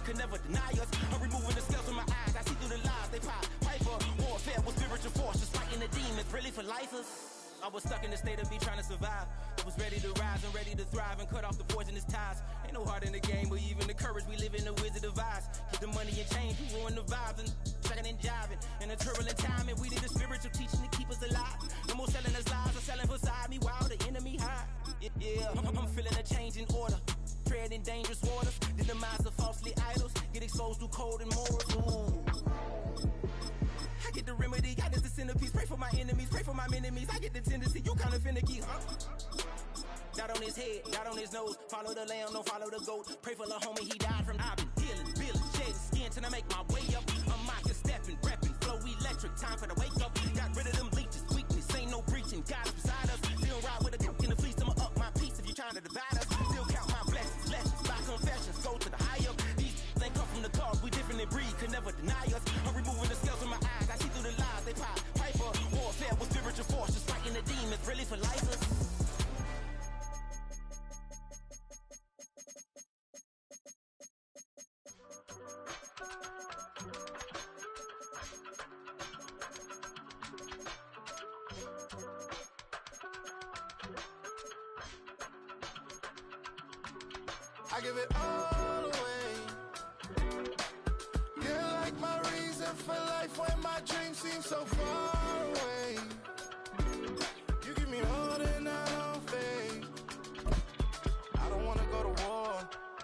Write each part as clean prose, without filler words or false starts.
could never deny us. I'm removing the scales from my eyes, I see through the lies they pop. Piper, warfare with spiritual forces, fighting the demons, really for lifers. I was stuck in the state of me trying to survive. I was ready to rise and ready to thrive and cut off the poisonous ties. Ain't no heart in the game, but even the courage we live in the wizard of eyes. Keep the money and change, we ruin the vibes and checking and jiving. In a turbulent time, and we need a spiritual teaching to keep us alive. No more selling us lies or selling beside me while the enemy hide. Yeah, I'm feeling a change in order. Treading dangerous waters, the demise of falsely idols. Get exposed through cold and morals. Ooh. I get the remedy, God is the centerpiece. Pray for my enemies, pray for my enemies. I get the tendency, you kinda finicky, huh? Dot on his head, dot on his nose. Follow the lamb, no follow the goat. Pray for the homie, he died from. I've been healing, feeling, shedding skin till I make my way up. I'm mocking, stepping, repping, flow electric. Time for the wake up. Got rid of them leeches, weakness, ain't no breaching. God is beside us. Still ride with a cook in the fleece. I'ma up my piece if you trying to divide us. Still count my blessings, lessons, by confessions. Go to the high up. These ain't come from the cause, we different in breed, could never deny us. I'm removing the scales from my eyes, I see through the lies they pop. Piper, warfare with spiritual forces, fighting the demons, really for lifers. I give it all away. You're like my reason for life when my dreams seem so far away. You give me more than I don't fade. I don't wanna go to war.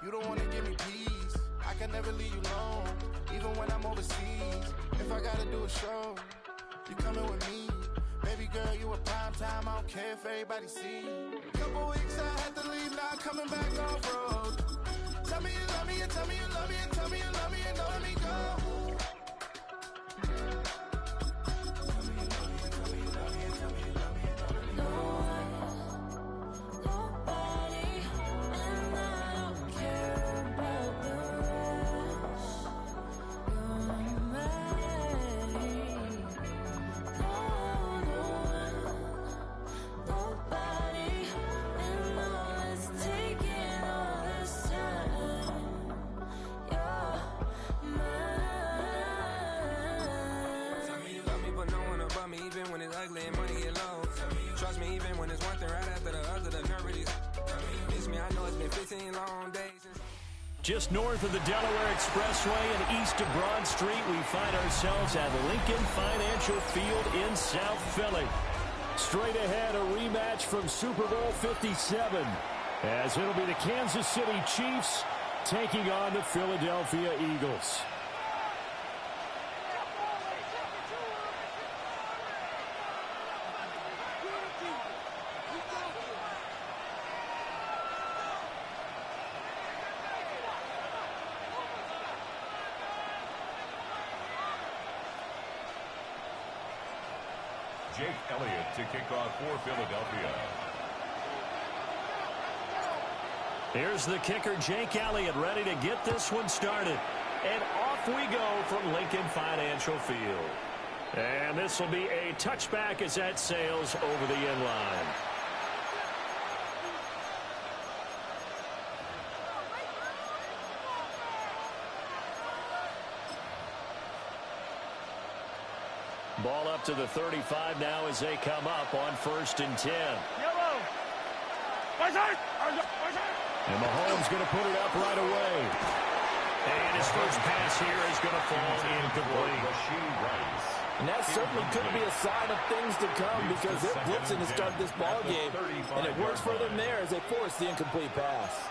You don't wanna give me peace. I can never leave you alone, even when I'm overseas. If I gotta do a show, you coming with me. Baby girl, you a prime time. I don't care if everybody see. Couple weeks I had to leave, now I'm coming back off road. Tell me you love me, and tell me you love me, and tell me you love me, and don't let me go. Just north of the Delaware Expressway and east of Broad Street, we find ourselves at Lincoln Financial Field in South Philly. Straight ahead, a rematch from Super Bowl 57, as it'll be the Kansas City Chiefs taking on the Philadelphia Eagles. Jake Elliott to kick off for Philadelphia. Here's the kicker, Jake Elliott, ready to get this one started. And off we go from Lincoln Financial Field. And this will be a touchback as that sails over the end line. Ball up to the 35 now as they come up on 1st and 10. And Mahomes going to put it up right away. And his first pass here is going to fall incomplete. And that certainly could be a sign of things to come, because they're blitzing to start this ball game, and it works for them there as they force the incomplete pass.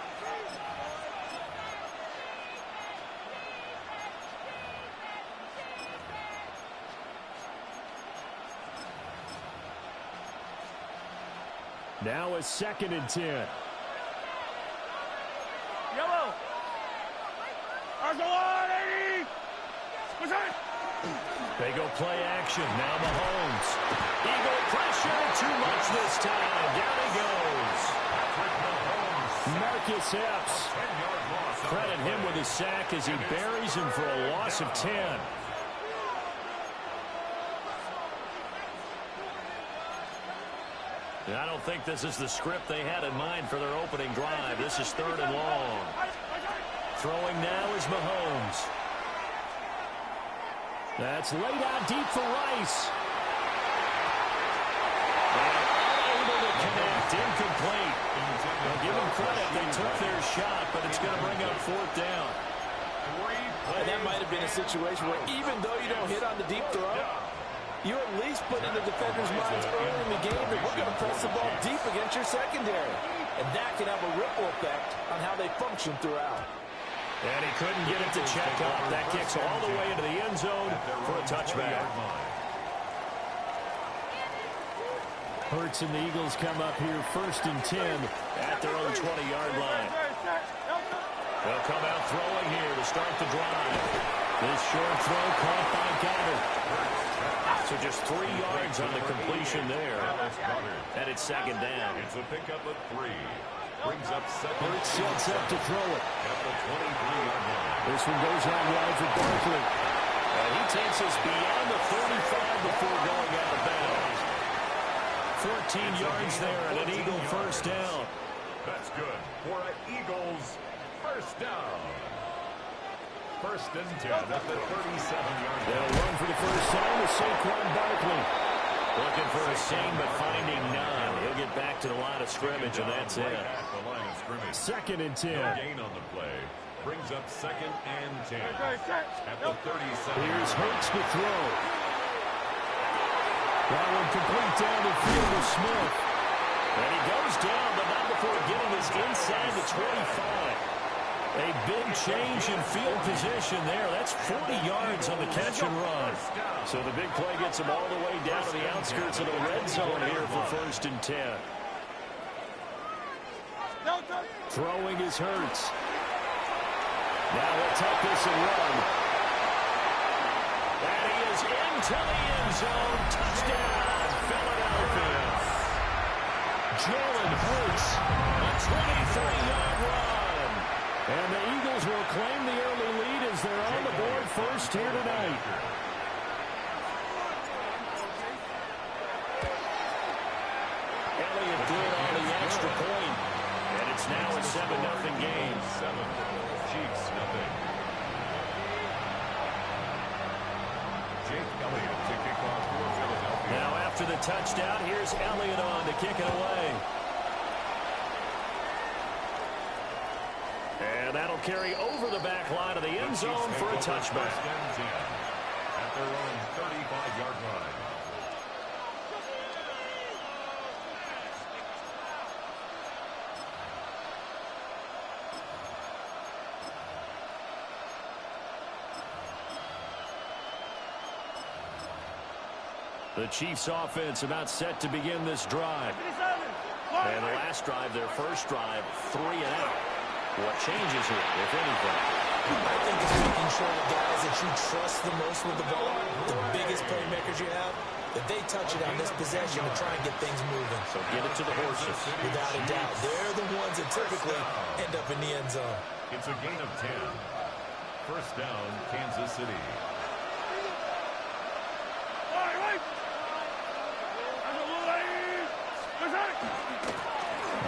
Now a 2nd and 10. Yellow. They go play action. Now Mahomes. Eagle pressure. Too much this time. Down he goes. Marcus Epps. Credit him with a sack as he buries him for a loss of 10. I don't think this is the script they had in mind for their opening drive. This is 3rd and long. Throwing now is Mahomes. That's laid out deep for Rice. And unable to connect. Incomplete. Well, give them credit. They took their shot, but it's going to bring up fourth down. That might have been a situation where even though you don't hit on the deep throw, you at least put in the defender's minds early in the game that we're going to press the ball deep against your secondary. And that can have a ripple effect on how they function throughout. And he couldn't get it to check up. That kicks all the way into the end zone for a touchback. Hurts and the Eagles come up here 1st and 10 at their own 20-yard line. They'll come out throwing here to start the drive. This short throw caught by Goddard. So just 3 yards on the completion there. And it's 2nd down. It's a pickup of 3. Brings up 2nd. Hurts sets up to throw it. At the 23-yard line. This one goes out wide for Barkley. And he takes us beyond the 35 before going out of bounds. 14 yards there and an Eagle first down. That's good for an Eagles first down. 1st and 10 at the 37-yard line. They'll run for the first time with Saquon Barkley. Looking for a seam, but finding none. He'll get back to the line of scrimmage, and that's it. At the line of scrimmage. 2nd and 10. No gain on the play. Brings up 2nd and 10. At the 37. Here's Hurts to throw. That one complete down the field to Smith. And he goes down, but not before getting us inside the 25. A big change in field position there. That's 40 yards on the catch and run. So the big play gets him all the way down to the outskirts of the red zone here for 1st and 10. Throwing is Hurts. Now he'll take this and run. And he is into the end zone. Touchdown, Philadelphia. Jalen Hurts, a 23-yard run. And the Eagles will claim the early lead as they're on the board first here tonight. Elliott good on the extra point. And it's now a 7-0 game. 7. Chiefs nothing. Jake Elliott to kick off for Philadelphia. Now after the touchdown, here's Elliott on to kick it away. And that'll carry over the back line of the end zone for a touchback. At their own 35-yard line. The Chiefs offense about set to begin this drive. And the last drive, their first drive, 3 and out. What changes here, if anything? I think it's making sure the guys that you trust the most with the ball, the biggest playmakers you have, that they touch it on this possession to try and get things moving. So get it to the horses. Without a doubt. They're the ones that typically end up in the end zone. It's a gain of 10. First down, Kansas City.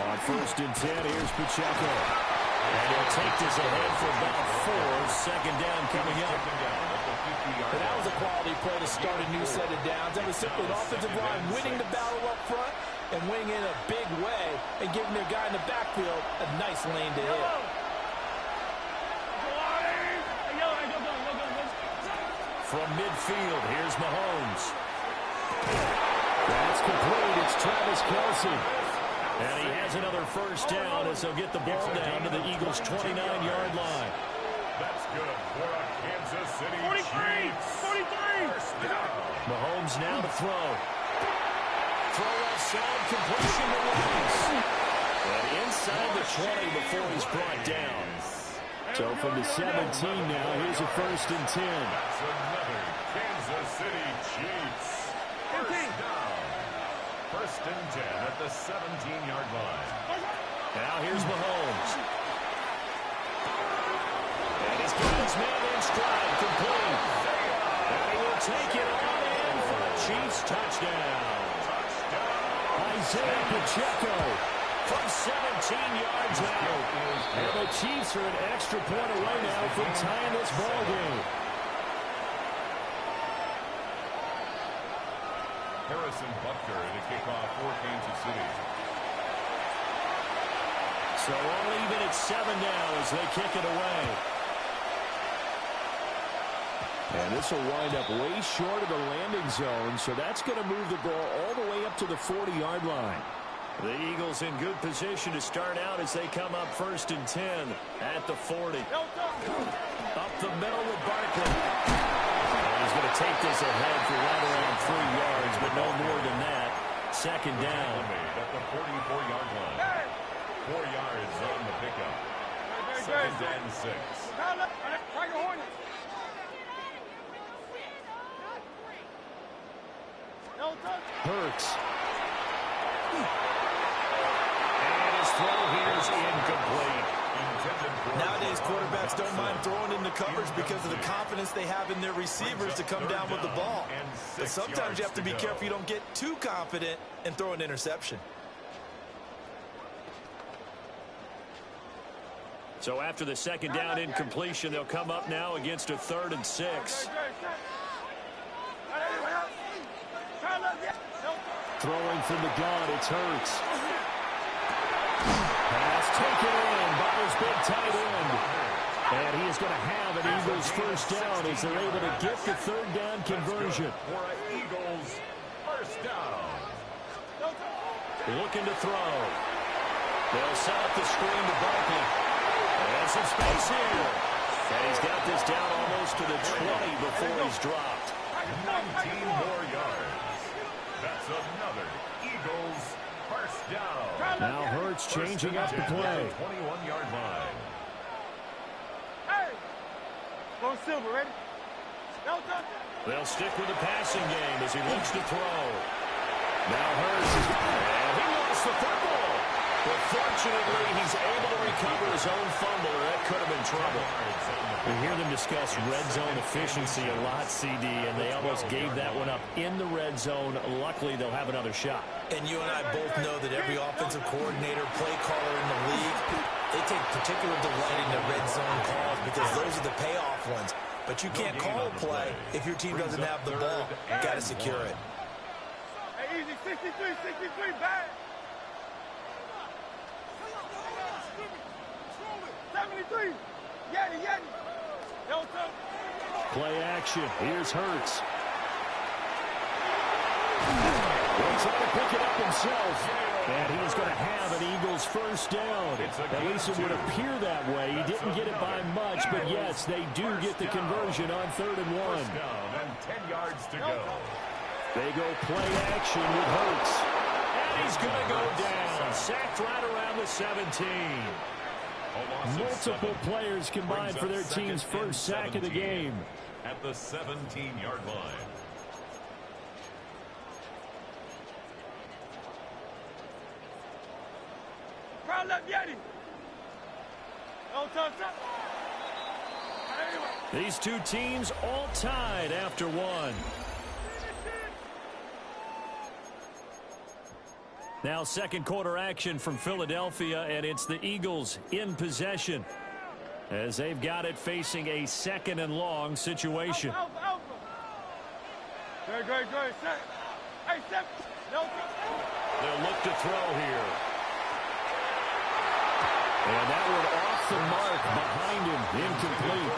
On 1st and 10, here's Pacheco. And he'll take this ahead for about 4. 2nd down coming up. And that was a quality play to start a new set of downs. That was simply an offensive line winning the battle up front and winning in a big way and giving their guy in the backfield a nice lane to hit. From midfield, here's Mahomes. That's complete. It's Travis Kelce. And he has another first down as they'll get the ball down to the Eagles' 29-yard line. That's good for a Kansas City 43! First down. Mahomes now to throw. Throw outside, completion to Rice. And inside the 20 before he's brought down. So from the 17 now, here's a 1st and 10. That's another Kansas City Chiefs. First down. 1st and 10 at the 17-yard line. Now here's Mahomes. And he's got his man in stride, complete. And he will take it on in for a Chiefs touchdown. Isaiah Pacheco from 17 yards out. And the Chiefs are an extra point away now from tying this ball game. Harrison Butker to kick off for Kansas City. So all even at 7 now as they kick it away. And this will wind up way short of the landing zone, so that's going to move the ball all the way up to the 40-yard line. The Eagles in good position to start out as they come up 1st and 10 at the 40. Up the middle with Barkley. He's going to take this ahead for right around 3 yards, but no more than that. 2nd down. At the 44-yard line. 4 yards on the pickup. 2nd and 6. Hurts. And his throw here is incomplete. Nowadays, quarterbacks don't mind throwing into coverage because of the confidence they have in their receivers to come down with the ball. But sometimes you have to be careful you don't get too confident and throw an interception. So after the 2nd down incompletion, they'll come up now against a 3rd and 6. Throwing from the gun, it's Hurts. Pass taken in by his big tight end. And he is going to have an Eagles 1st down as they're able to get the 3rd down conversion. For an Eagles 1st down. Looking to throw. They'll set up the screen to Barkley. And some space here. And he's got this down almost to the 20 before he's dropped. 19 more yards. That's another Eagles 1st down. Now Hurts changing up the play. 21-yard line. Go Silver, ready? They'll stick with the passing game as he looks to throw. Now Hurts is, and he lost the football. But fortunately, he's able to recover his own fumble, or that could have been trouble. We hear them discuss red zone efficiency a lot, CD, and they almost gave that one up in the red zone. Luckily, they'll have another shot. And you and I both know that every offensive coordinator, play caller in the league, they take particular delight in the red zone calls because those are the payoff ones. But you can't call a play if your team doesn't have the ball. You got to secure it. Hey, easy, 63, bad. 73, Yeti. Play action. Here's Hurts. He'll try to pick it up himself. And he is going to have an Eagles 1st down. At least it would appear that way. He didn't get it by much, but yes, they do get the conversion on 3rd and 1. And 10 yards to go. They go play action with Hurts. And he's going to go down. Sacked right around the 17. Multiple players combined for their team's first sack of the game. At the 17-yard line. Crowd left Yeti. No touch. These two teams all tied after one. Now 2nd quarter action from Philadelphia, and it's the Eagles in possession as they've got it facing a 2nd and long situation. Alpha. Great. Set. Hey, step. No touch. They'll look to throw here. And that one off the mark behind him, incomplete.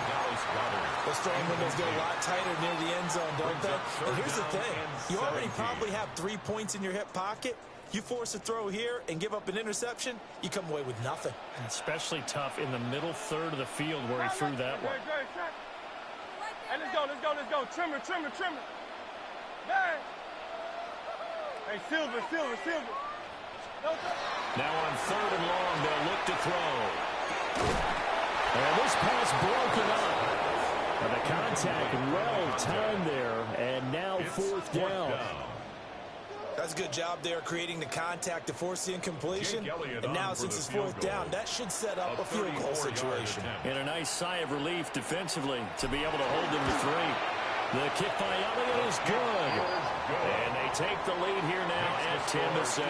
Those throwing windows get a lot tighter near the end zone, don't they? And here's the thing. You already probably have 3 points in your hip pocket. You force a throw here and give up an interception, you come away with nothing. And especially tough in the middle 3rd of the field where he threw that one. Hey, let's go. Trimmer. Bang. Hey, Silver. Now on 3rd and long, they'll look to throw. And this pass broken up. And the contact well timed there, and now 4th down. That's a good job there creating the contact to force the incompletion. And now since it's 4th down, that should set up a field goal situation. And a nice sigh of relief defensively to be able to hold them to 3. The kick by Elliott is good. And they take the lead here now at 10-7.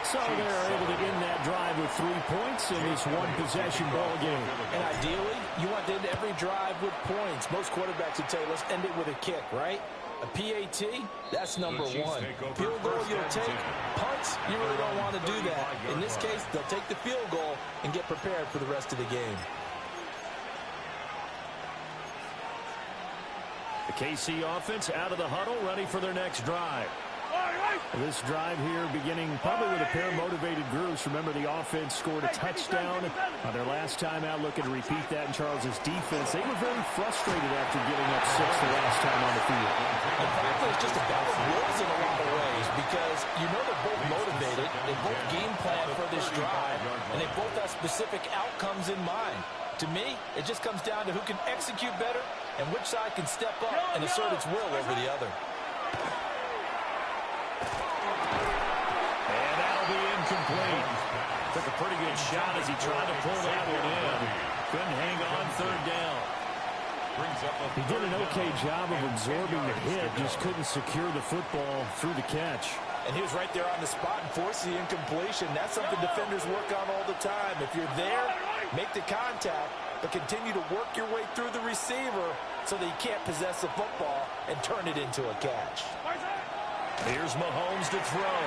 So they're able to end that drive with 3 points in this one-possession ball game. And ideally, you want to end every drive with points. Most quarterbacks would tell you, let's end it with a kick, right? A PAT, that's number one. Field goal you'll take. Punts, you really don't want to do that. In this case, they'll take the field goal and get prepared for the rest of the game. The KC offense out of the huddle, ready for their next drive. This drive here beginning probably with a pair of motivated groups. Remember, the offense scored a touchdown on their last time out. Looking to repeat that in Charles's defense. They were very frustrated after giving up 6 the last time on the field. And frankly, it's just a battle of wills in a lot of ways because you know they're both motivated. They both game plan for this drive, and they both have specific outcomes in mind. To me, it just comes down to who can execute better and which side can step up and assert its will over the other. And that'll be incomplete. Took a pretty good shot as he tried to pull that one in. Couldn't hang on third down. He did an okay job of absorbing the hit, just couldn't secure the football through the catch. And he was right there on the spot and forced the incompletion. That's something defenders work on all the time. If you're there, make the contact, but continue to work your way through the receiver so that he can't possess the football and turn it into a catch. Here's Mahomes to throw.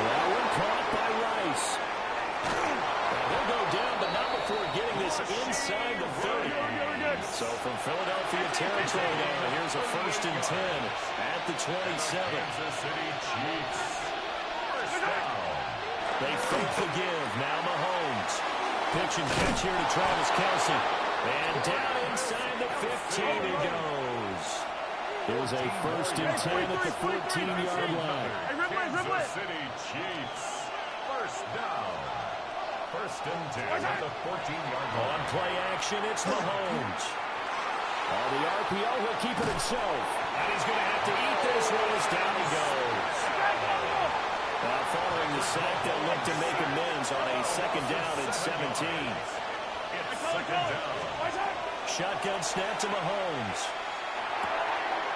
That one caught by Rice. He'll go down, but not before getting this inside the 30. So from Philadelphia territory now, here's a 1st and 10 at the 27. Kansas City Chiefs. First down. They fake the give. Now Mahomes. Pitch and catch here to Travis Kelce. And down inside the 15 he goes. There's a 1st and 10 at the 14-yard line. Kansas City Chiefs. First down. 1st and 10 at the 14-yard line. On play action, it's Mahomes. On the RPO, he'll keep it himself. And he's going to have to eat this one as down he goes. Now following the sack, they'll look to make amends on a 2nd down and 17. It's 2nd down. Shotgun snap to Mahomes.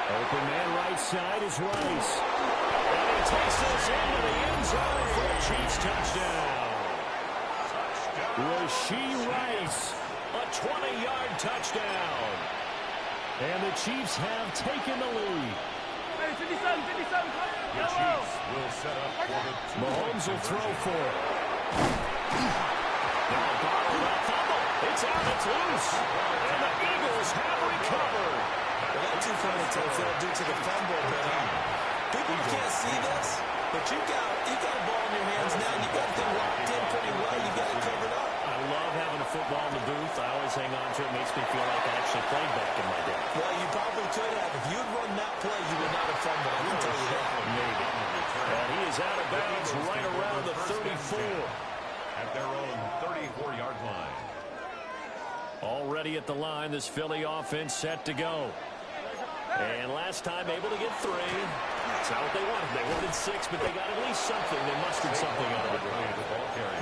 Open man right side is Rice. And he takes this into the end zone for a Chiefs touchdown. Rashee Rice, a 20-yard touchdown. And the Chiefs have taken the lead. The Chiefs will set up for the Mahomes will throw for it. Now Barkley, that fumble. It's out, it's loose. And the Eagles have recovered. Well, that 2 penalties they'll do to the fumble, but people can't see this, but you got a ball in your hands now. You got the thing locked in pretty well. You got it covered up. I love having a football in the booth. I always hang on to it. It makes me feel like I actually played back in my day. Well, you probably could have. If you'd run that play, you would not have fumbled. I can tell you that. Maybe. And he is out of bounds right around the 34. At their own 34-yard line. Already at the line, this Philly offense set to go. And last time able to get 3. That's not what they wanted. They wanted 6, but they got at least something. They mustered something out of it.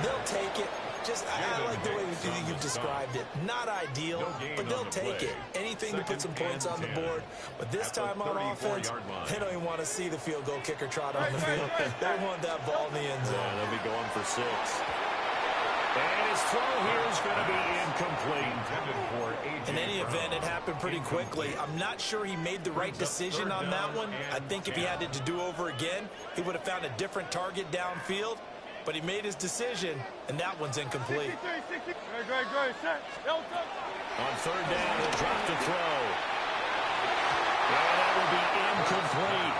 They'll take it. I like the way you've described it. Not ideal, but they'll take it. Anything to put some points on the board. But this time on offense, they don't even want to see the field goal kicker trot on the field. They want that ball in the end zone. Yeah, they'll be going for 6. And his throw here is going to be incomplete. In any event, it happened pretty quickly. I'm not sure he made the right decision on that one. I think if he had to do over again, he would have found a different target downfield. But he made his decision, and that one's incomplete. On 3rd down, he'll drop the throw. And that will be incomplete.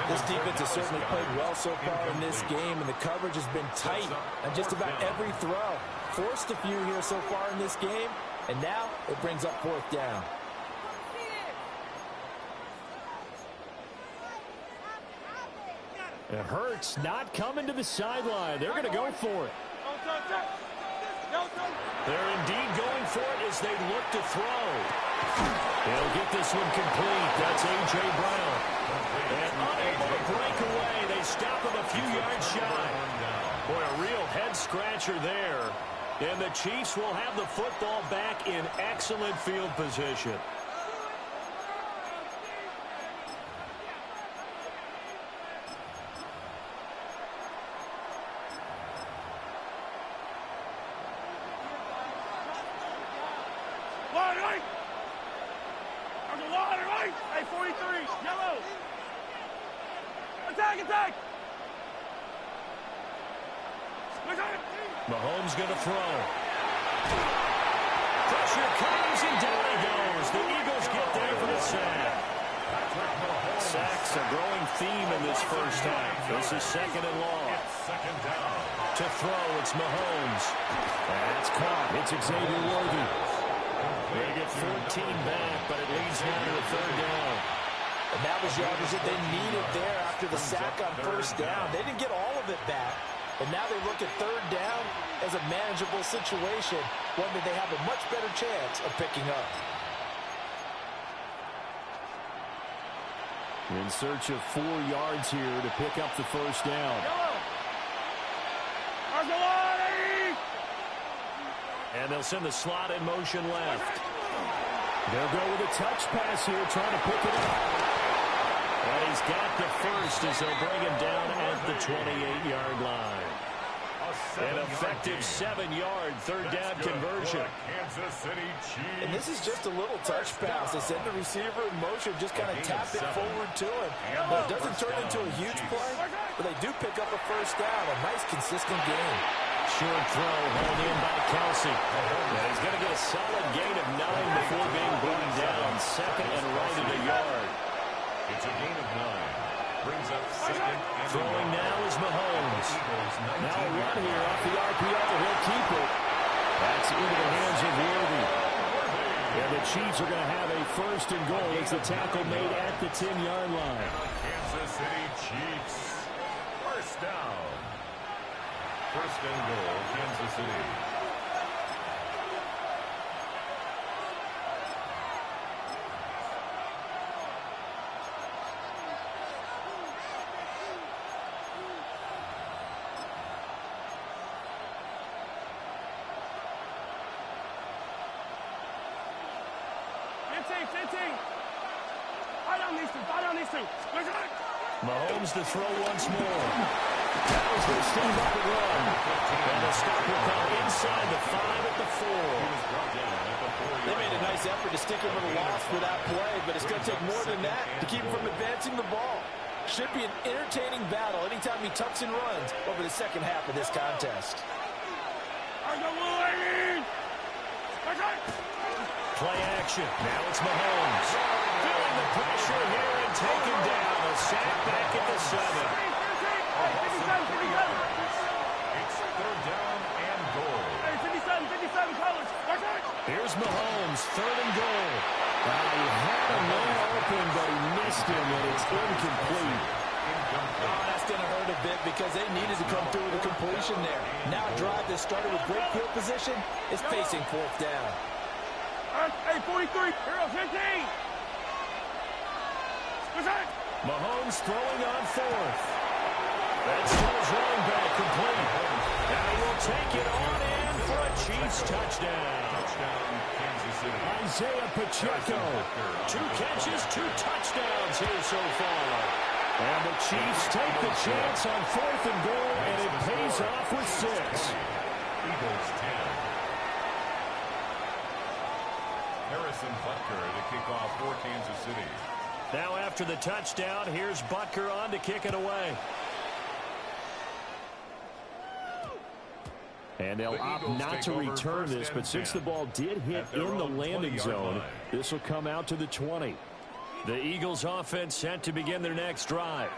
This defense has certainly played well so far in this game, and the coverage has been tight on just about every throw. Forced a few here so far in this game, and now it brings up 4th down. It hurts not coming to the sideline. They're going to go for it. They're indeed going for it as they look to throw. They'll get this one complete. That's A.J. Brown. And unable to break away. They stop him a few yards shy. Boy, a real head-scratcher there. And the Chiefs will have the football back in excellent field position. right. On the water, right. Hey, 43, yellow. Attack. Mahomes going to throw. Pressure comes and down he goes. The Eagles get there for the sack. Sacks a growing theme in this first half. This is second and long. To throw, it's Mahomes. That's caught. It's Xavier Worthy. They get 14 back, but it leads now to a third down. And that was yardage that they needed there after the sack on first down. They didn't get all of it back. And now they look at third down as a manageable situation, one that they have a much better chance of picking up. In search of 4 yards here to pick up the first down. And they'll send the slot in motion left. They'll go with a touch pass here, trying to pick it up. And he's got the first as they'll bring him down at the 28-yard line. An effective 7-yard third down conversion. And this is just a little touch pass. They send the receiver in motion, just kind of tap it forward to him. But it doesn't turn into a huge play, but they do pick up a first down. A nice, consistent game. Short throw hauled in by Kelsey. And he's going to get a solid gain of 9 before being brought down. Second and right at a yard. It's a gain of 9. Brings up second and throwing now is Mahomes. Now a run here off the RPO. He'll keep it. That's into the hands of Worthy. And the Chiefs are going to have a first and goal as the tackle made at the 10-yard line. Kansas City Chiefs. First down. First and goal, Kansas City. Mahomes to throw once more. That was their step up and run. And the stop will come inside the 5 at the 4. They made a nice effort to stick him with a loss for that play, but it's going to take more than that to keep him from advancing the ball. Should be an entertaining battle anytime he tucks and runs over the second half of this contest. Play action. Now it's Mahomes. Feeling the pressure here and taken down. A sack back at the 7. It's third down and goal. 57 colors. Here's Mahomes, third and goal. He had a man open, but he missed him, and it's incomplete. Oh, that's going to hurt a bit because they needed to come through with a completion there. Now a drive that started with great field position is facing fourth down. Hey, 43, hero 15. Mahomes throwing on fourth. That's to his running back, complete. And he will take it on in for a Chiefs touchdown. Touchdown, Kansas City. Isaiah Pacheco. 2 catches, 2 touchdowns here so far. And the Chiefs take the chance on fourth and goal, and it pays off with 6. Eagles 10. Harrison Butker to kick off for Kansas City. Now after the touchdown, here's Butker on to kick it away. And they'll opt not to return this, but since the ball did hit in the landing zone, this will come out to the 20. The Eagles offense set to begin their next drive.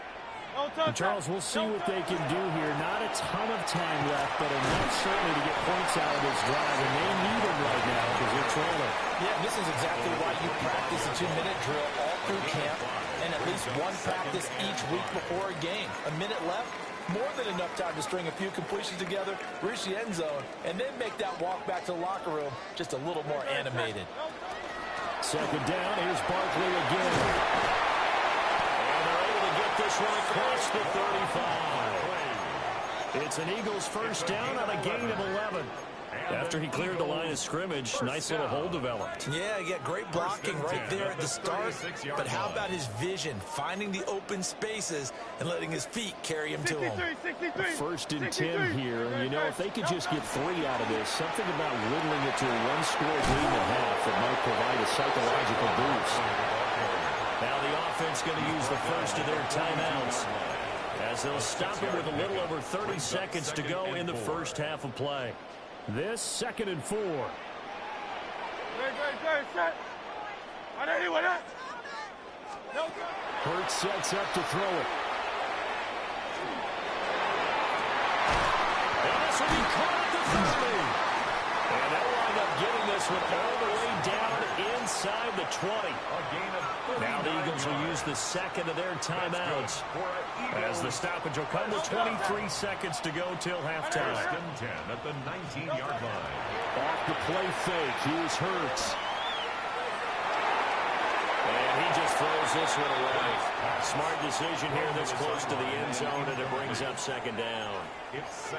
And Charles, we'll see what they can do here. Not a ton of time left, but enough certainly to get points out of this drive, and they need them right now because they're trailing. Yeah, this is exactly why you practice a 2-minute drill all through camp and at least one practice each week before a game. A minute left, more than enough time to string a few completions together, reach the end zone, and then make that walk back to the locker room just a little more animated. Second down, here's Barkley again. And they're able to get this one across the 35. It's an Eagles first down on a gain of 11. After he cleared the line of scrimmage, nice little hole developed. Yeah, he got great blocking right there at the start. But how about his vision, finding the open spaces and letting his feet carry him to him? 1st and 10 here. You know, if they could just get 3 out of this, something about whittling it to a 1-score lead and a half that might provide a psychological boost. Now the offense going to use the first of their timeouts, as they'll stop it with a little over 30 seconds to go in the first half of play. This 2nd and 4. Hurts sets up to throw it. And this will be caught at the 30. And they'll wind up getting this one all the way down inside the 20. Now the Eagles will use the 2nd of their timeouts, as the stoppage will come with 23 seconds to go till halftime. 1st and 10 at the 19-yard line. Off the play fake, here's Hurts. And he just throws this one away. Smart decision here this close to the end zone, and it brings up 2nd down.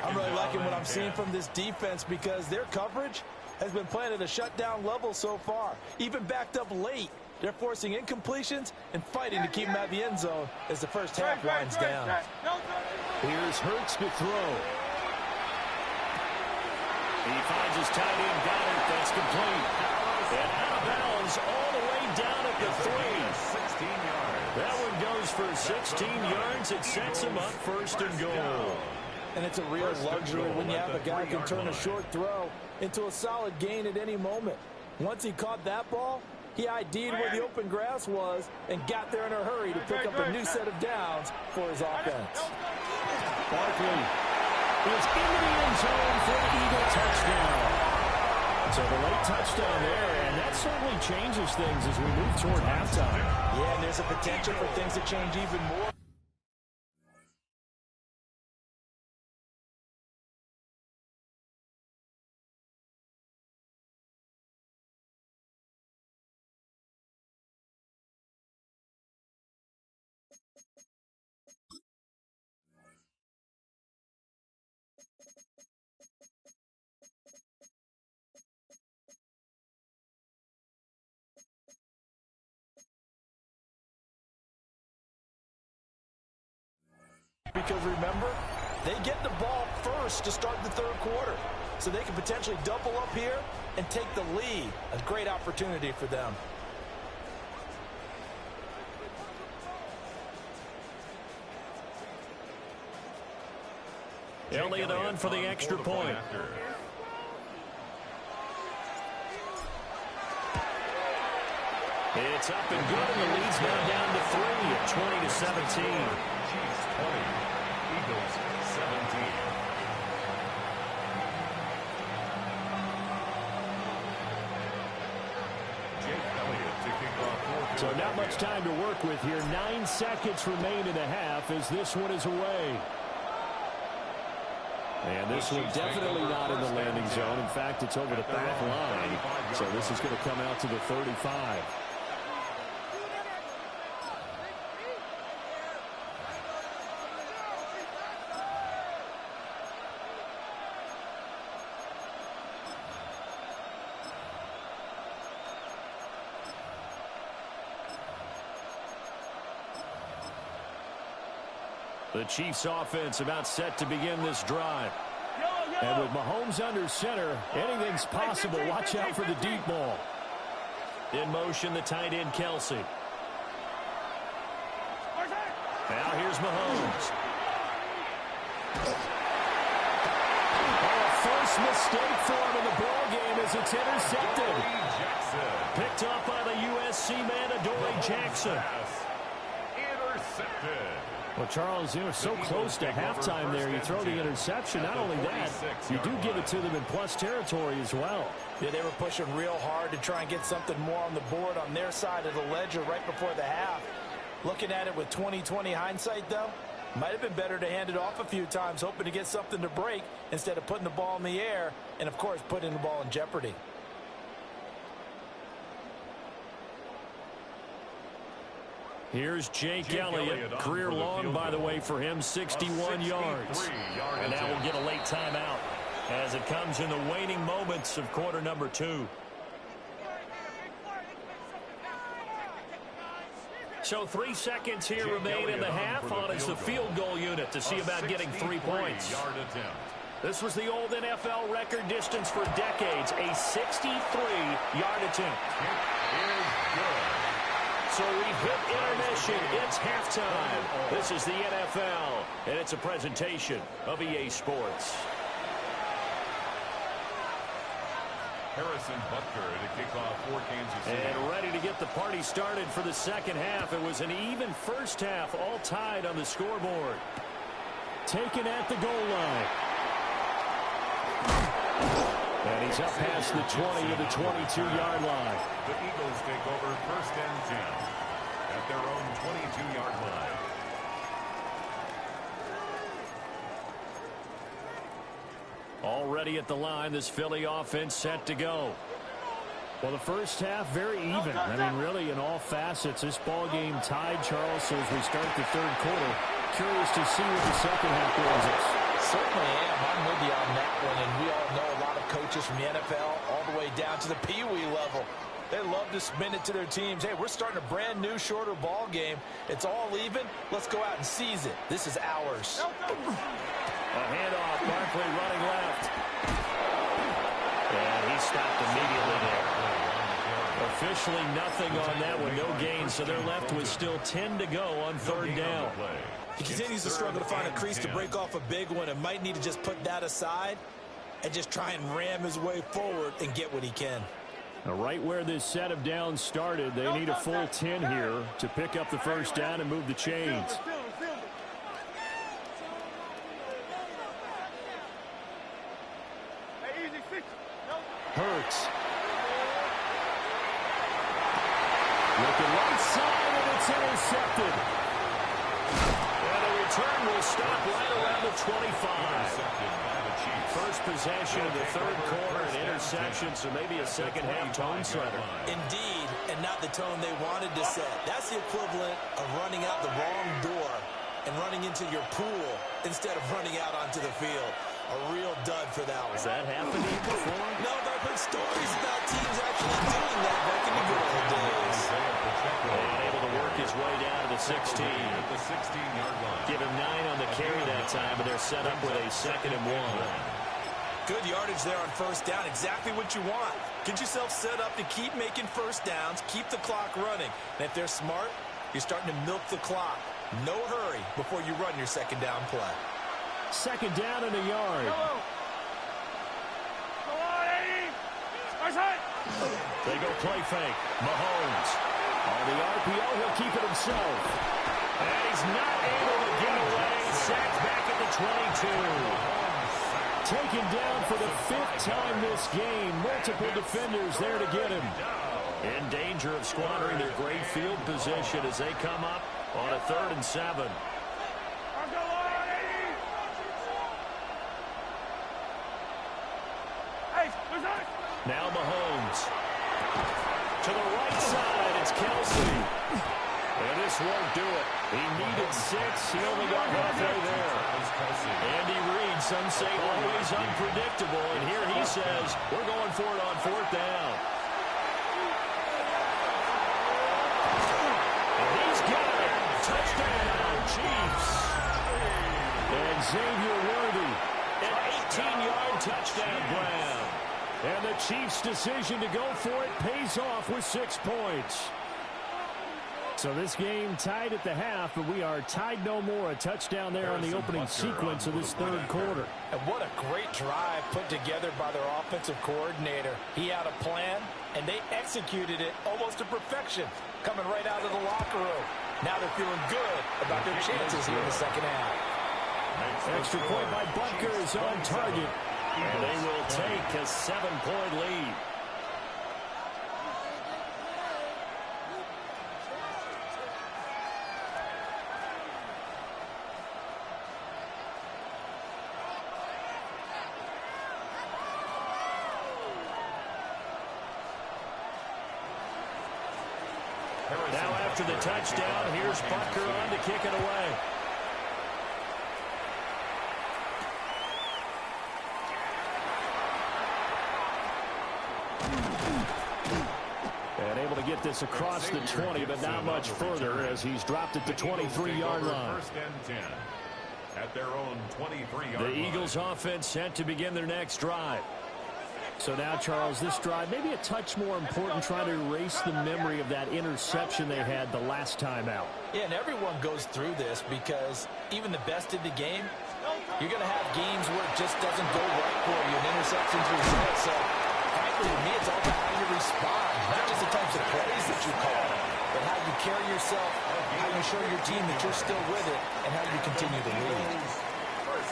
I'm really liking what I'm seeing from this defense, because their coverage has been playing at a shutdown level so far. Even backed up late, they're forcing incompletions and fighting to keep them out of the end zone as the first half winds down. Here's Hurts to throw. He finds his tight end, Goddard. That's complete. And out of bounds all the way down at the 3. 16 yards. That one goes for 16 yards. It sets him up 1st and goal. And it's a real luxury when you have a guy who can turn a short throw into a solid gain at any moment. Once he caught that ball, he ID'd where the open grass was and got there in a hurry to pick up a new set of downs for his offense. Barkley is into the end zone for an Eagle touchdown. So the late touchdown there, and that certainly changes things as we move toward halftime. Yeah, and there's a potential for things to change even more. Because remember, they get the ball first to start the 3rd quarter. So they can potentially double up here and take the lead. A great opportunity for them. Elliott on for the extra point. It's up and good, and the lead's now down to 3 at 20-17. Chiefs 20, Eagles 17. So not much time to work with here. 9 seconds remain in the half as this one is away. And this one definitely not in the landing zone. In fact, it's over the back line. So this is going to come out to the 35. The Chiefs offense about set to begin this drive. And with Mahomes under center, anything's possible. Watch out for the deep ball. In motion, the tight end, Kelsey. Now here's Mahomes. Oh, first mistake for him in the ball game as it's intercepted. Picked off by the USC man, Adoree Jackson. Intercepted. Well, Charles, you know, so close to halftime there. You throw the interception. Not only that, you do give it to them in plus territory as well. Yeah, they were pushing real hard to try and get something more on the board on their side of the ledger right before the half. Looking at it with 20/20 hindsight, though, might have been better to hand it off a few times, hoping to get something to break instead of putting the ball in the air and, of course, putting the ball in jeopardy. Here's Jake Elliott. Career long, by the way, for him, 61 yards. And now we'll get a late timeout. as it comes in the waning moments of quarter number 2. So 3 seconds here remain in the half on as the field goal unit to see about getting 3 points. This was the old NFL record distance for decades, a 63-yard attempt. So we've hit intermission. It's halftime. This is the NFL, and it's a presentation of EA Sports. Harrison Butker to kick off for Kansas City. And ready to get the party started for the second half. It was an even first half, all tied on the scoreboard. Taken at the goal line. And he's up past the 20 to the 22-yard line. The Eagles take over first and 10 at their own 22-yard line. Already at the line, this Philly offense set to go. Well, the first half, very even. I mean, really, in all facets, this ball game tied, Charles. So as we start the third quarter, curious to see what the second half brings us. Certainly am. I'm with you on that one. And we all know a lot of coaches from the NFL all the way down to the Pee-wee level. They love to spin it to their teams. Hey, we're starting a brand new, shorter ball game. It's all even. Let's go out and seize it. This is ours. A handoff, Barkley running left. And he stopped immediately there. Officially nothing on that one, no gain, so they're left with still 10 to go on third down. He continues to struggle to find a crease to break off a big one and might need to just put that aside and just try and ram his way forward and get what he can. Now, right where this set of downs started, they need a full 10 here to pick up the first down and move the chains. Hurts. Looking right side, and it's intercepted. And the return will stop right around the 25. First possession of the third quarter, an interception, so maybe a second-half tone setter. Indeed, and not the tone they wanted to set. That's the equivalent of running out the wrong door and running into your pool instead of running out onto the field. A real dud for that one. Has that happened to you before? No, but I've heard stories about teams actually doing that back in the good old days. And able to work his way down to the 16. At the 16-yard line. Give him 9 on the carry that time, but they're set up with a 2nd and 1. Good yardage there on first down. Exactly what you want. Get yourself set up to keep making first downs, keep the clock running. And if they're smart, you're starting to milk the clock. No hurry before you run your second down play. Second down in a yard. They go play fake. Mahomes. On the RPO, he'll keep it himself. And he's not able to get away. Sacked back at the 22. Taken down for the 5th time this game. Multiple defenders there to get him. In danger of squandering their great field position as they come up on a 3rd and 7. Now Mahomes. To the right side, it's Kelsey. And this won't do it. He needed 6. He only got halfway there. Andy Reid, some say always unpredictable. And here he says, we're going for it on 4th down. And he's got it. Touchdown, Chiefs. And Xavier Worthy, an 18-yard touchdown grab. And the Chiefs' decision to go for it pays off with 6 points. So this game tied at the half, but we are tied no more. A touchdown there on the opening sequence of this third quarter. And what a great drive put together by their offensive coordinator. He had a plan, and they executed it almost to perfection, coming right out of the locker room. Now they're feeling good about their chances here in the second half. Extra point by Butker is on target. And they will take a 7-point lead. Now after the touchdown, here's Butker on to kick it away. And able to get this across the 20, but not much further as he's dropped at the 23-yard line. First and 10 at their own 23-yard line. The Eagles offense set to begin their next drive. So now, Charles, this drive maybe a touch more important, trying to erase the memory of that interception they had the last time out. Yeah, and everyone goes through this because even the best in the game, you're going to have games where it just doesn't go right for you, and interceptions result. So, frankly, to me, it's all about how you respond, not just the types of plays that you call, but how you carry yourself, how you show your team that you're still with it, and how you continue to lead.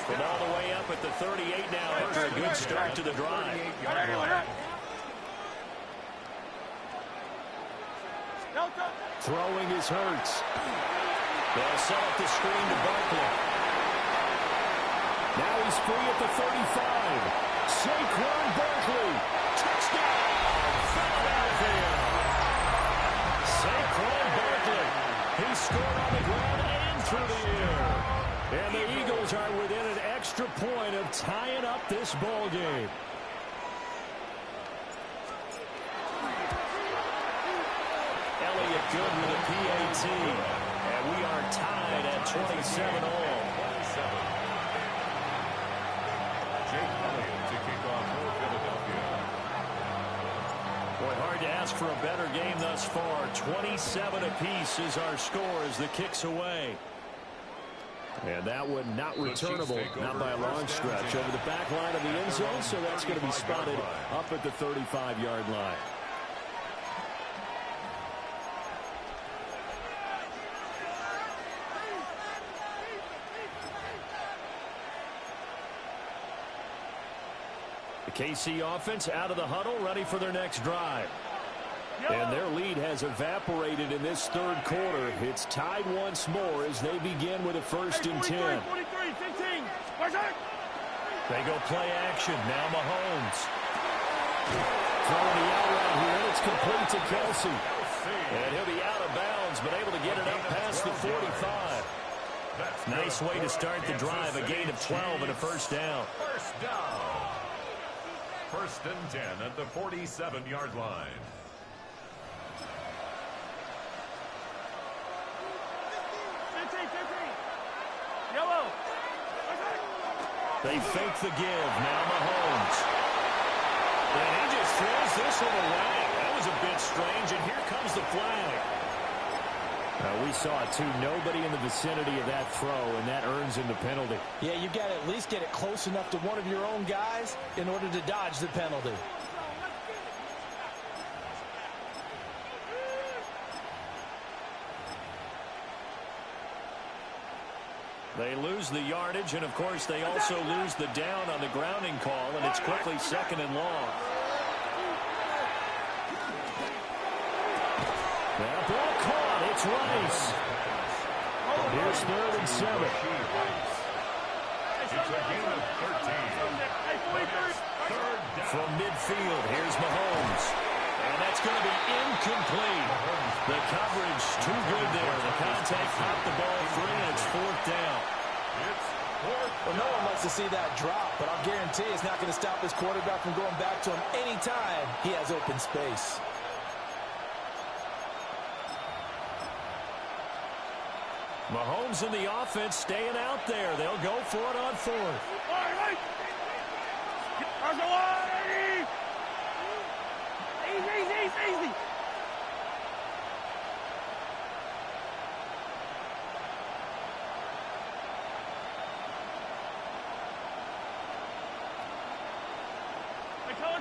From all the way up at the 38 now after a good start to the drive. Throwing is Hurts. They'll set up the screen to Barkley. Now he's free at the 35. Saquon Barkley. Touchdown, Philadelphia. Saquon Barkley. He scored on the ground and through the air. And the Eagles are within an extra point of tying up this ball game. Elliott good with a PAT. And we are tied at 27 all. Jake Elliott to kick off for Philadelphia. Boy, hard to ask for a better game thus far. 27 apiece is our score as the kick's away. And that one not returnable, not by a long stretch, over the back line of the end zone, so that's going to be spotted up at the 35-yard line. The KC offense out of the huddle, ready for their next drive. And their lead has evaporated in this third quarter. It's tied once more as they begin with a first and 10. 43, 15. They go play action. Now Mahomes. Throwing the out route here, and it's complete to Kelsey. And he'll be out of bounds, but able to get it up past the 45. Nice way to start the drive. A gain of 12 and a first down. First down. First and 10 at the 47-yard line. Yellow. They fake the give. Now Mahomes. And he just throws this one away. That was a bit strange, and here comes the flag. We saw it, too. Nobody in the vicinity of that throw, and that earns him the penalty. Yeah, you've got to at least get it close enough to one of your own guys in order to dodge the penalty. They lose the yardage, and, of course, they also lose the down on the grounding call, and it's quickly second and long. That ball caught. It's Rice. Here's third and 7. It's a gain of 13. From midfield, here's Mahomes. And that's going to be incomplete. The coverage too good there. The contact popped the ball free, and it's fourth down. Well, no one likes to see that drop, but I'll guarantee it's not going to stop his quarterback from going back to him anytime he has open space. Mahomes and the offense staying out there. They'll go for it on fourth. Easy.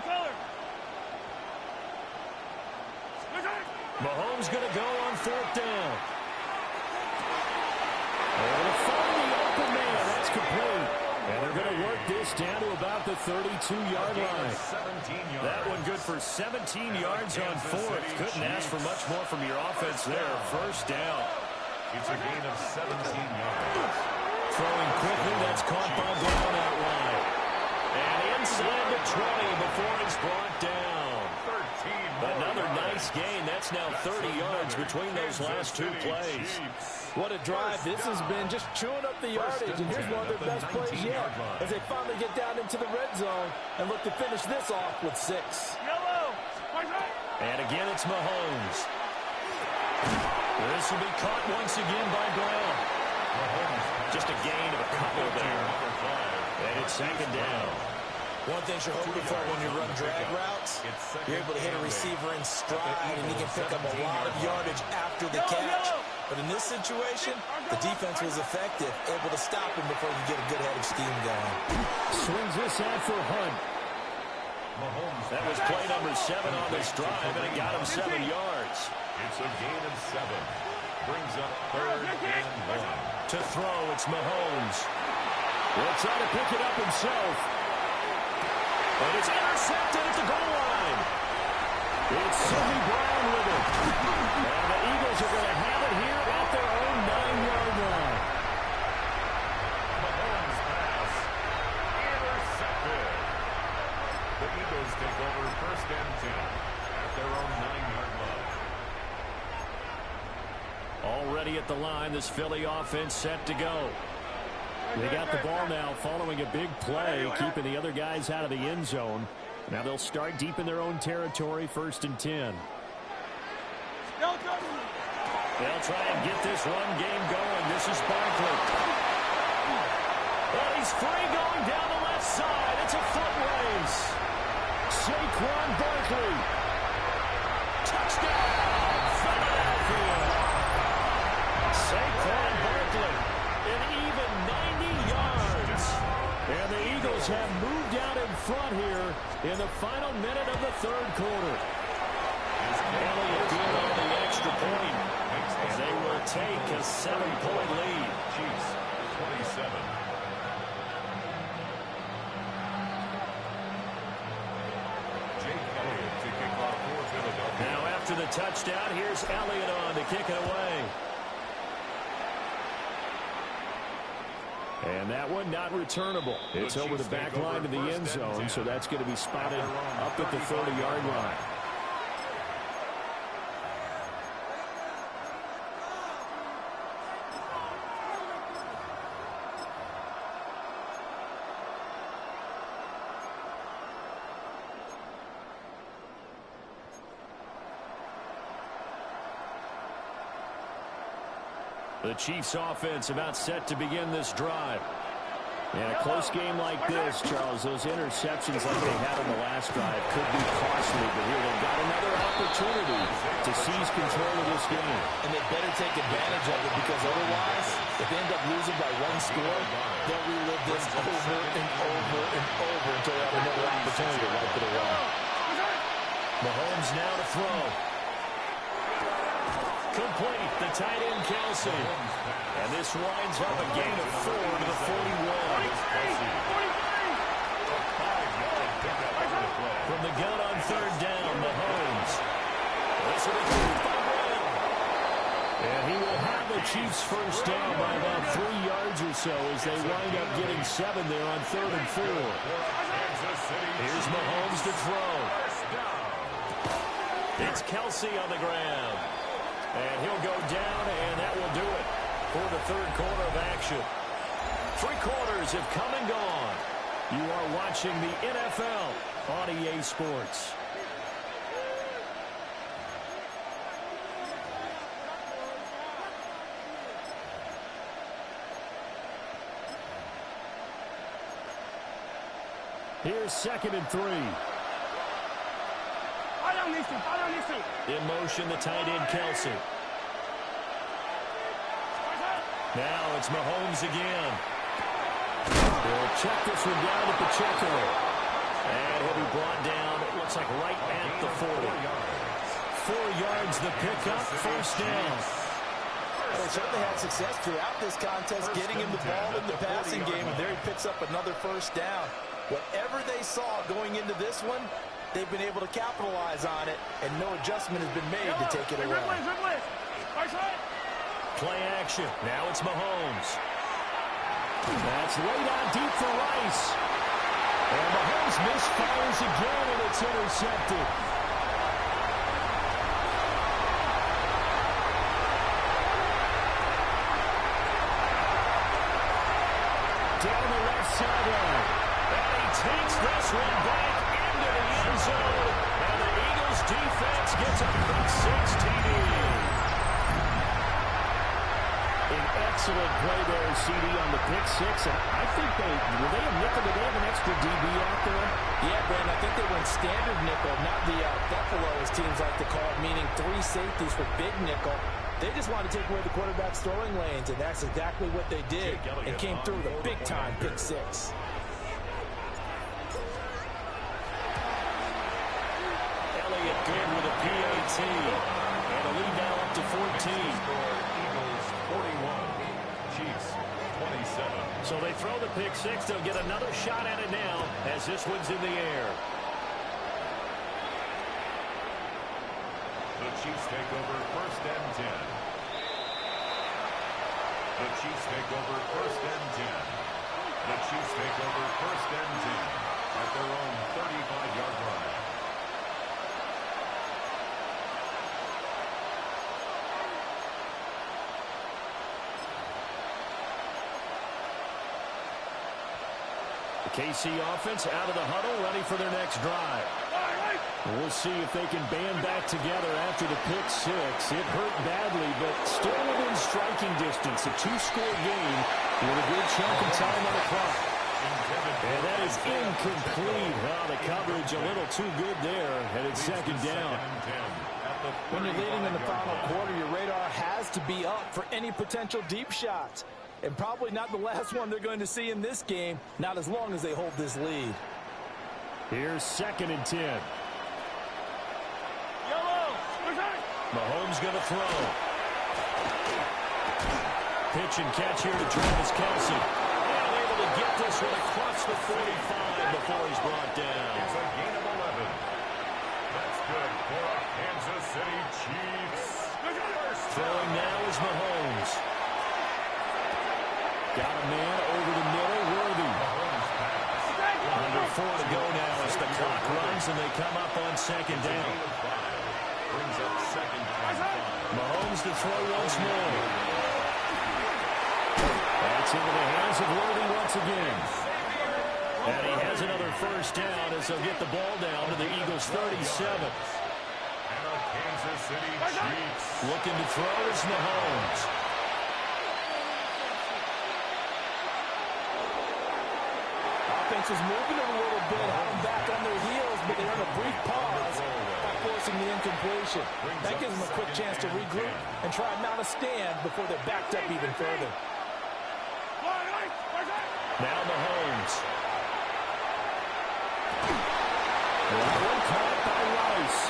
Color. Mahomes going to go on fourth down. And to find the open man, that's complete. And they're going to work this down to about the 32-yard line. That one good for 17 yards on fourth. Couldn't ask for much more from your offense there. First down. It's a gain of 17 yards. Throwing quickly, that's caught by Brown out wide. And inside the 20 before it's brought down. Another nice gain. That's now 30 yards between those last two plays. What a drive. This has been just chewing up the yardage. And here's one of their best plays yet as they finally get down into the red zone and look to finish this off with 6. Yellow. And again, it's Mahomes. This will be caught once again by Brown. Just a gain of a couple there. And it's second down. One thing you're hoping for when you run drag routes, you're able to hit a receiver in stride, and he can pick up a lot of yardage after the catch. But in this situation, the defense was effective, able to stop him before you get a good head of steam going. Swings this out for Hunt. That was play number 7 on this drive, and it got him 7 yards. It's a gain of 7. Brings up 3rd and 1. To throw, it's Mahomes. He'll try to pick it up himself. But it's intercepted at the goal line. It's Sidney Brown with it. And the Eagles are going to have it here at their own 9-yard line. Mahomes pass. Intercepted. The Eagles take over 1st and 10 at their own 9-yard line. Already at the line, this Philly offense set to go. They got the ball now following a big play, keeping the other guys out of the end zone. Now they'll start deep in their own territory, 1st and 10. They'll try and get this run game going. This is Barkley. Oh, he's free going down the left side. It's a foot race. Saquon Barkley. Touchdown, Philadelphia. Saquon Barkley, an even 90 yards. And the Eagles have moved out in front here in the final minute of the 3rd quarter. Elliott good on the extra point, and they will take a 7-point lead. Chiefs, 27. Jake Elliott to kick off for Philadelphia. Now after the touchdown, here's Elliott on to kick it away. And that one not returnable. It's over the back line to the end zone, so that's going to be spotted up at the 30-yard line. The Chiefs offense about set to begin this drive. In a close game like this, Charles, those interceptions like they had on the last drive could be costly, but here they've got another opportunity to seize control of this game. And they better take advantage of it, because otherwise, if they end up losing by 1 score, they'll relive this over and over and over until they have another opportunity to wipe it away. Mahomes now to throw. Complete, the tight end Kelsey. And this winds up a gain of 4 to the 41. From the gun on 3rd down, Mahomes. This will be caught by Brown. And he will have the Chiefs first down by about 3 yards or so as they wind up getting 7 there on 3rd and 4. Here's Mahomes to throw. It's Kelsey on the ground. And he'll go down, and that will do it for the 3rd quarter of action. 3 quarters have come and gone. You are watching the NFL on EA Sports. Here's 2nd and 3. In motion, the tight end, Kelsey. Now it's Mahomes again. He'll check this one down to Pacheco. And he'll be brought down, it looks like right at the 40. 4 yards the pickup, first down. They certainly had success throughout this contest, getting him the ball in the passing game, and there he picks up another first down. Whatever they saw going into this one, they've been able to capitalize on it, and no adjustment has been made to take it away. Play action. Now it's Mahomes. That's laid out deep for Rice. And Mahomes misfires again, and it's intercepted. Down the left sideline. And he takes this one back into the end zone. And the Eagles Eagles defense gets a pick six TD. An excellent play there, CD, on the pick six. And I think were they a nickel? Did they have an extra DB out there? Yeah, Brandon, I think they went standard nickel, not the buffalo, as teams like to call it, meaning 3 safeties for big nickel. They just wanted to take away the quarterback's throwing lanes, and that's exactly what they did, and came through with a big-time pick six. Elliott good with a PAT. And a lead now up to 14. Eagles 41, Chiefs 27. So they throw the pick six. They'll get another shot at it now as this one's in the air. The Chiefs take over first and 10. The Chiefs take over first and 10. The Chiefs take over first and 10 at their own 35-yard line. The KC offense out of the huddle, ready for their next drive. We'll see if they can band back together after the pick six. It hurt badly, but still within striking distance. A 2-score game with a good chunk of time on the clock. And that is incomplete. Well, the coverage a little too good there, and it's second down. When you're leading in the final quarter, your radar has to be up for any potential deep shots. And probably not the last one they're going to see in this game, not as long as they hold this lead. Here's second and 10. Mahomes going to throw. Pitch and catch here to Travis Kelce. And able to get this one across the 45 before he's brought down. It's a gain of 11. That's good for a Kansas City Chiefs. Throwing now is Mahomes. Got a man over the middle, Worthy. Under 4 to go now as the clock runs and they come up on second down. Brings up second and 5. Mahomes to throw once more. That's into the hands of Worthy once again. And he has another first down as they'll get the ball down to the Eagles' 37. And a Kansas City Chiefs. Looking to throw is Mahomes. Offense was moving a little bit, having back on their heels, but they earned a brief pause by forcing the incompletion. That gives them a quick chance to regroup and try and mount a stand before they're backed up even further. Now Mahomes. That one caught by Rice.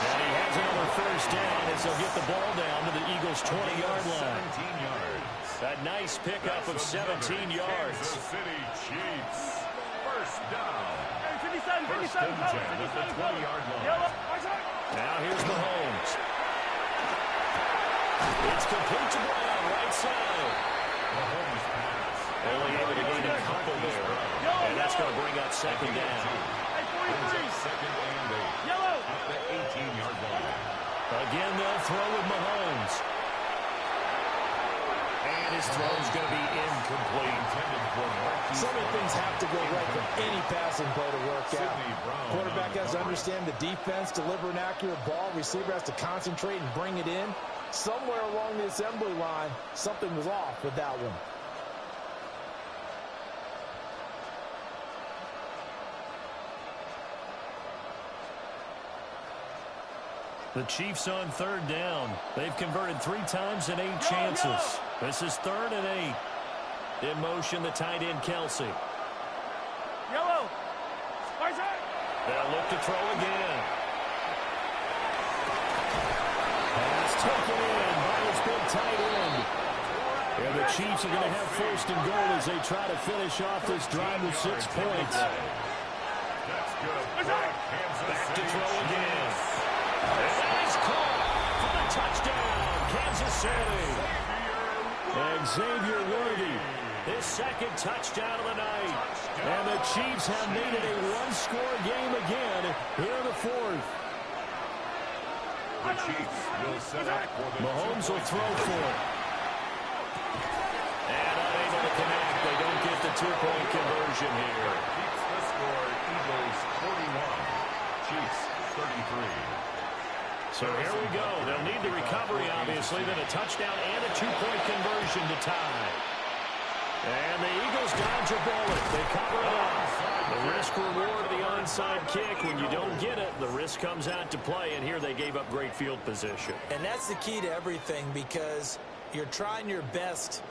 And he has another first down as they'll get the ball down to the Eagles' 20-yard line. 17 yards. A nice pickup of 17 yards. Kansas City Chiefs. First down. 57, First and 10 at the 20-yard line. Now here's Mahomes. It's complete to Brown, right side. Mahomes pass. Only able to gain a couple there. And that's going to bring up second down. Brings up second and 8. At the 18-yard line. Again, they'll throw with Mahomes. And his throw's going to be incomplete. So many things have to go right for any passing play to work out. Quarterback has to understand the defense, deliver an accurate ball. Receiver has to concentrate and bring it in. Somewhere along the assembly line, something was off with that one. The Chiefs on third down. They've converted 3 times in 8 chances. This is 3rd and 8. In motion, the tight end, Kelce. Yellow. They'll look to throw again. Pass taken in by his big tight end. And the Chiefs are going to have first and goal as they try to finish off this drive with 6 points. That's good. Back to throw again. And that is caught for the touchdown, Kansas City. And Xavier Worthy, his second touchdown of the night. And the Chiefs have made it a 1-score game again here in the 4th. The Chiefs will set up for the Mahomes will throw for it. And unable to connect. They don't get the 2-point conversion here. Keeps the score. Eagles 41. Chiefs 33. So here we go. They'll need the recovery, obviously, then a touchdown and a two-point conversion to tie. And the Eagles dodge a bullet. They cover it up. The risk-reward of the onside kick. When you don't get it, the risk comes out to play, and here they gave up great field position. And that's the key to everything, because you're trying your best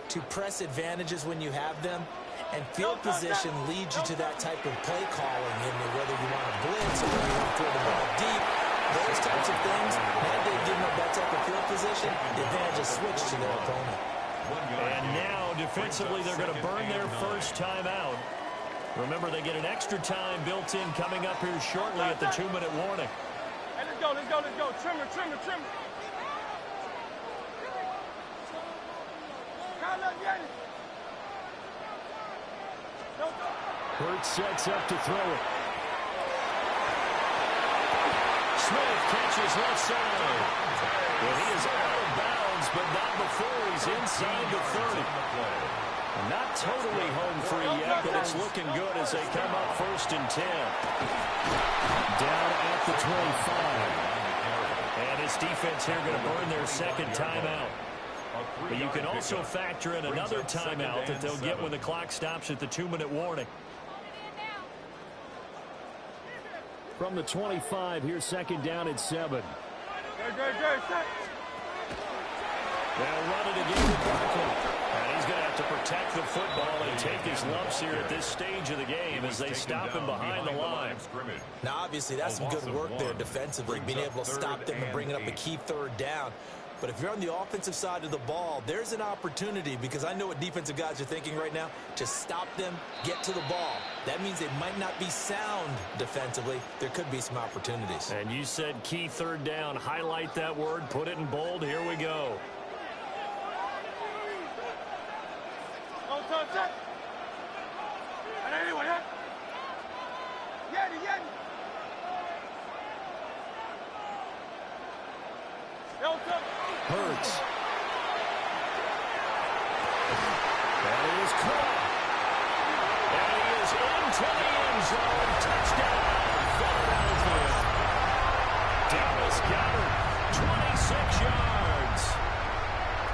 to press advantages when you have them, and field position leads you to that type of play calling, whether you want to blitz or whether you want to throw the ball deep. Those types of things, now they've given up that type of field position, the advantage is switched to their opponent. And now, defensively, they're going to burn their first timeout. Remember, they get an extra time built in coming up here shortly at the 2-minute warning. Hey, let's go, let's go, let's go. Trimmer, trimmer, trimmer. Hurt sets up to throw it. Smith catches left side. Well, he is out of bounds, but not before he's inside the 30. Not totally home free yet, but it's looking good as they come up 1st and 10. Down at the 25. And his defense here going to burn their second timeout. But you can also factor in another timeout that they'll get when the clock stops at the 2-minute warning. From the 25, here's 2nd down at 7. Good. They'll run it again with Barkley. And he's going to have to protect the football and take his lumps here at this stage of the game as they stop him behind the line. Now, obviously, that's some good work there defensively, being able to stop them and bring up a key 3rd down. But if you're on the offensive side of the ball, there's an opportunity, because I know what defensive guys are thinking right now. Just stop them, get to the ball. That means they might not be sound defensively. There could be some opportunities. And you said key 3rd down. Highlight that word. Put it in bold. Here we go. Don't touch it. And anyway, Yeti. Hurts. That is caught. And he is into the end zone. Touchdown, Philadelphia. Dallas Goedert, 26 yards.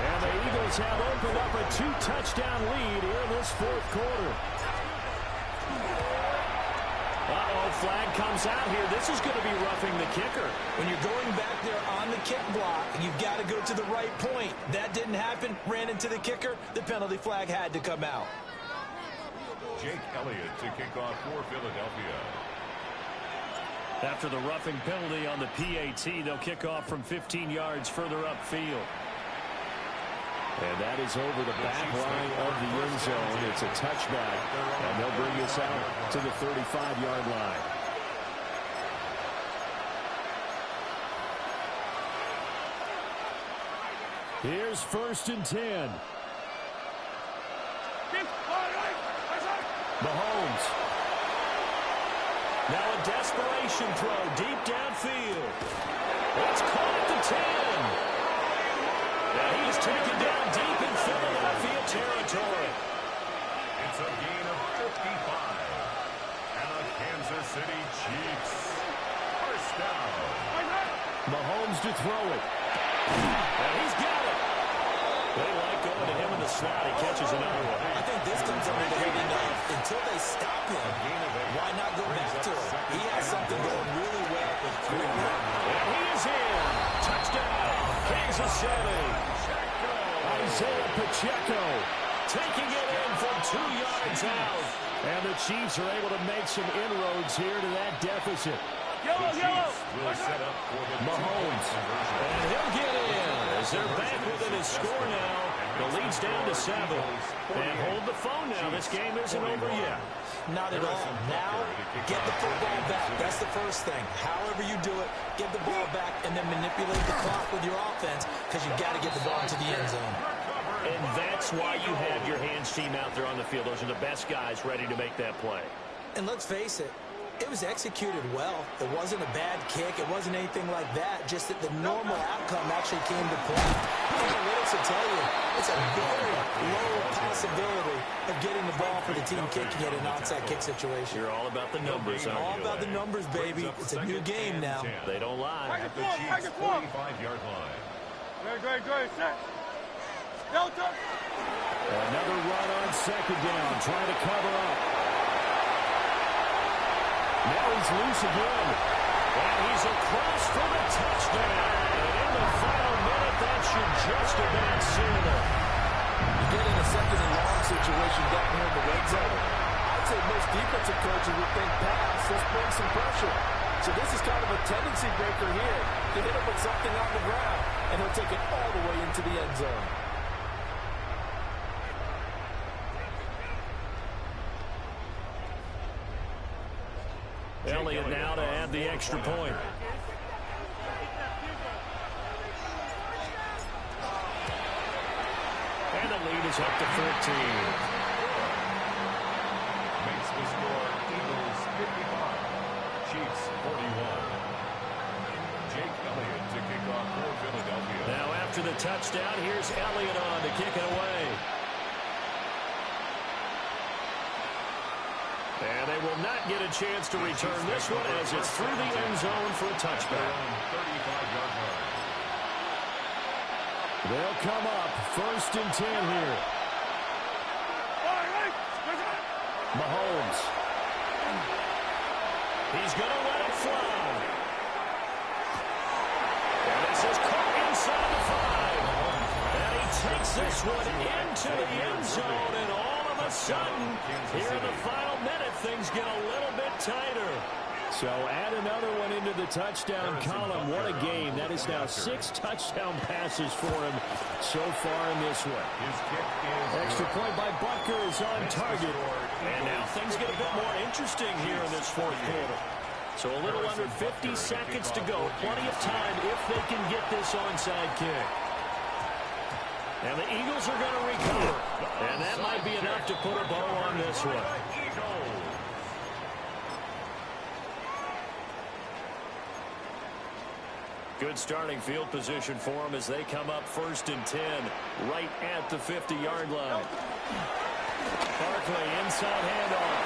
And the Eagles have opened up a 2-touchdown lead here in this 4th quarter. Flag comes out here. This is going to be roughing the kicker. When you're going back there on the kick block, you've got to go to the right point. That didn't happen. Ran into the kicker. The penalty flag had to come out. Jake Elliott to kick off for Philadelphia. After the roughing penalty on the PAT, they'll kick off from 15 yards further upfield. And that is over the back line of the end zone. It's a touchback, and they'll bring this out to the 35-yard line. Here's 1st and 10. Mahomes. Now a desperation throw deep downfield. It's caught at the 10. And he's taken down deep in Philadelphia territory. It's a gain of 55. And the Kansas City Chiefs. 1st down. Mahomes to throw it. And he's got it. They like going to him in the slot. He catches another one. I think this comes under the heading of until they stop him, why not go back to him? He has something going really well. And he is in. Touchdown, Kansas City. Isaiah Pacheco taking it in from 2 yards out. And the Chiefs are able to make some inroads here to that deficit. Will set up for the Mahomes. And he'll get in as they're back within his score now. The lead's down to 7. And hold the phone now. This game isn't over yet. Not at all. Now, get the football back. That's the first thing. However you do it, get the ball back and then manipulate the clock with your offense, because you've got to get the ball into the end zone. And that's why you have your hands team out there on the field. Those are the best guys ready to make that play. And let's face it, It was executed well. It wasn't a bad kick. It wasn't anything like that. Just that the normal outcome actually came to play. Analytics will tell you it's a very low possibility of getting the ball for the team kicking it in an onside kick situation. You're all about the numbers, aren't you? All about the numbers, baby. It's a new game now. They don't lie. At the Chiefs' 45-yard line. Good. Set. Delta. Another run on second down, trying to cover up. Now he's loose again. And he's across for the touchdown. And in the final minute, that should just about seal it. You get in a second and long situation down here in the red zone. I'd say most defensive coaches would think pass. Let's bring some pressure. So this is kind of a tendency breaker here. You hit him with something on the ground, and he'll take it all the way into the end zone. Elliott now to add the extra point. And the lead is up to 14. Makes the score Eagles 55, Chiefs 41. Jake Elliott to kick off for Philadelphia. Now after the touchdown, here's Elliott on to kick it away. And they will not get a chance to return this one as it's through the end zone for a touchback. 35-yard line. They'll come up first and 10 here. Mahomes. He's going to let it fly. And this is caught inside the 5. And he takes this one into the end zone, and all of a sudden, here in the final minute, things get a little bit tighter. So add another one into the touchdown column. What a game. That is now 6 touchdown passes for him so far in this one. Extra point by Butker is on target. And now things get a bit more interesting here in this fourth quarter. So a little under 50 seconds to go. Plenty of time if they can get this onside kick. And the Eagles are going to recover. And that might be enough to put a bow on this one. Good starting field position for them as they come up first and 10 right at the 50-yard line. Barkley inside handoff.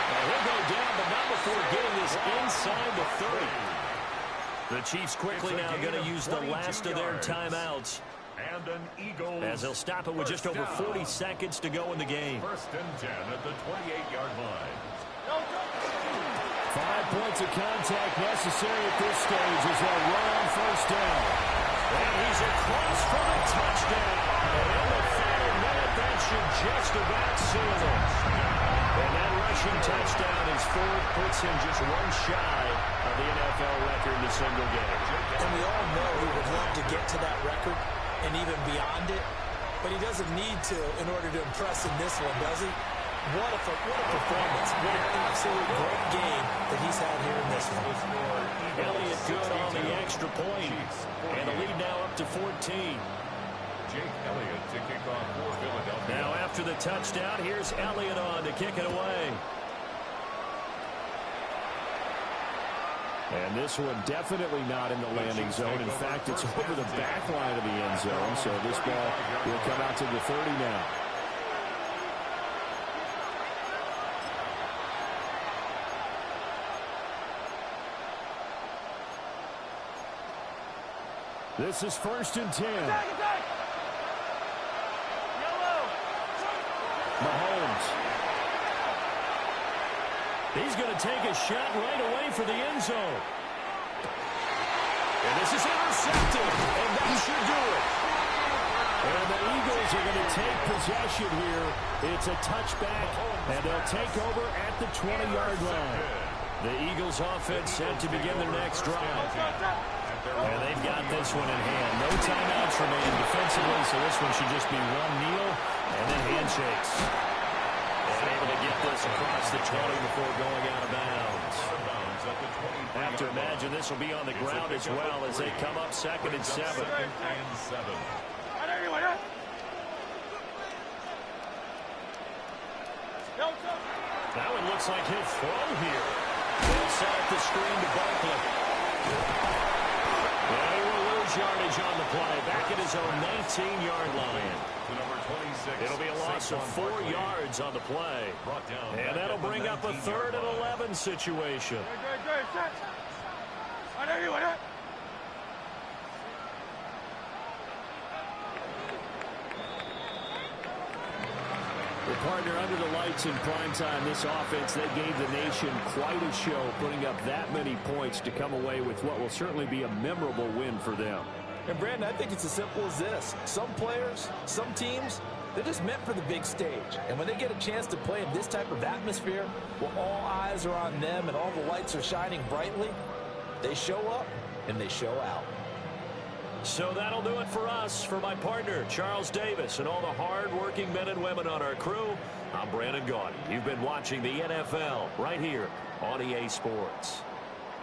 And he'll go down, but not before getting this inside the 30. The Chiefs quickly now going to use the last of their timeouts. And an Eagles. As they'll stop it with just over 40 seconds to go in the game. First and 10 at the 28-yard line. 5 points of contact necessary at this stage as they'll run on first down. And he's across for the touchdown. And in the final minute, that should just about seal it. And that rushing touchdown, his fourth, puts him just one shy of the NFL record in a single game. And we all know he would love to get to that record and even beyond it, but he doesn't need to in order to impress in this one, does he? What a performance. What an absolute great game that he's had here in this one. Elliott good on the extra point. And the lead now up to 14. Jake Elliott to kick off for Philadelphia. Now after the touchdown, here's Elliott on to kick it away. And this one definitely not in the landing zone. In fact, it's over the back line of the end zone. So this ball will come out to the 30 now. This is first and 10. Mahomes. He's going to take a shot right away for the end zone. And this is intercepted. And that should do it. And the Eagles are going to take possession here. It's a touchback, and they'll take over at the 20-yard line. The Eagles offense set to begin their next drive. And they've got this one in hand. No timeouts remaining defensively, so this one should just be one kneel and then handshakes. And able to get this across the 20 before going out of bounds. Have to imagine this will be on the ground as well as they come up second and 7. Now it looks like he'll throw here. They'll set up the screen to Barkley. And he will lose yardage on the play. Back at his own 19-yard line. The number 26. It'll be a loss of 4 yards on the play. And that'll bring up a 3rd and 11 situation. Good. Set. I know you want it. Well, partner, under the lights in primetime, this offense, they gave the nation quite a show, putting up that many points to come away with what will certainly be a memorable win for them. And, Brandon, I think it's as simple as this. Some players, some teams, they're just meant for the big stage. And when they get a chance to play in this type of atmosphere, where all eyes are on them and all the lights are shining brightly, they show up and they show out. So that'll do it for us. For my partner, Charles Davis, and all the hard-working men and women on our crew, I'm Brandon Gaudy. You've been watching the NFL right here on EA Sports.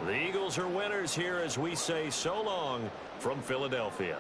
The Eagles are winners here as we say so long from Philadelphia.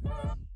Bye.